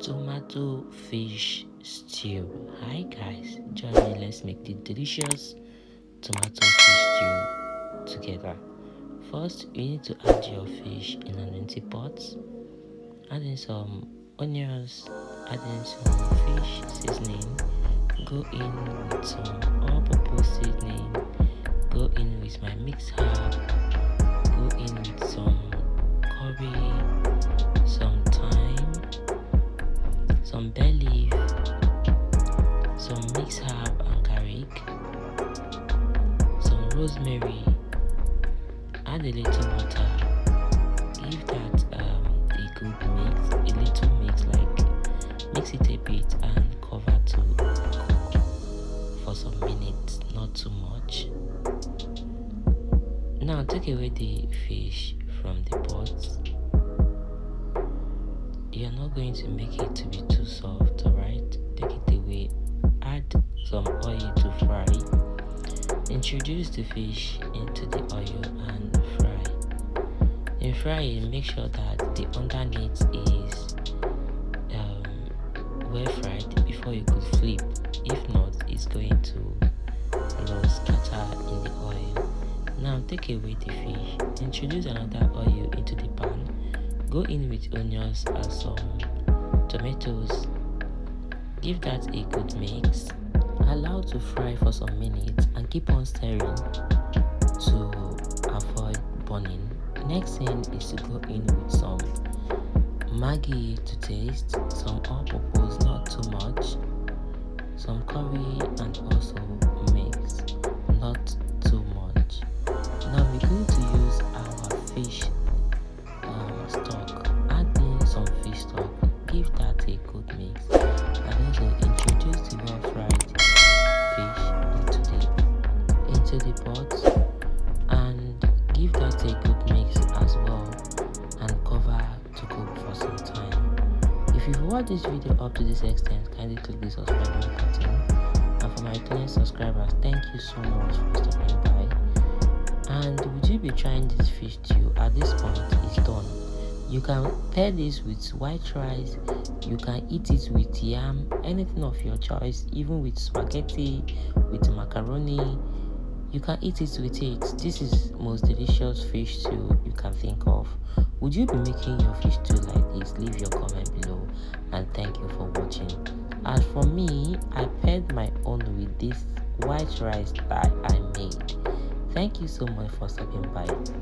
Tomato fish stew. Hi guys, join me. Let's make the delicious tomato fish stew together. First, you need to add your fish in an empty pot. Add in some onions, add in some fish seasoning. Go in with some all-purpose seasoning. Go in with my mixed herb. Go in with some curry, some thyme, some bay leaf, some mixed herb and garlic, some rosemary. Add a little water. Give that a good mix, a little mix, like mix it a bit and cover to cook for some minutes, not too much. Now take away the fish from the pot. You're not going to make it to be too soft, alright? Take it away. Add some oil to fry. Introduce the fish into the oil and fry. In frying, make sure that the underneath is well fried before you could flip. If not, it's going to scatter in the oil. Now take away the fish. Introduce another oil into the pan. Go in with onions and some tomatoes. Give that a good mix. Allow to fry for some minutes and keep on stirring to avoid burning. Next thing is to go in with some Maggi to taste, some all-purpose, not too much, some curry and also mix, not too much. Now we're going to use our fish stock. Add in some fish stock. Give that a good mix, and also introduce the well fried fish into the pot and give that a good mix as well and cover to cook for some time. If you've watched this video up to this extent, kindly click the subscribe button. And for my returning subscribers, thank you so much for stopping by. And would you be trying this fish stew? At this point, it's done. You can pair this with white rice, you can eat it with yam, anything of your choice, even with spaghetti, with macaroni, you can eat it with it. This is most delicious fish stew you can think of. Would you be making your fish stew like this? Leave your comment below, and thank you for watching. As for me, I paired my own with this white rice that I made. Thank you so much for stopping by. Bye.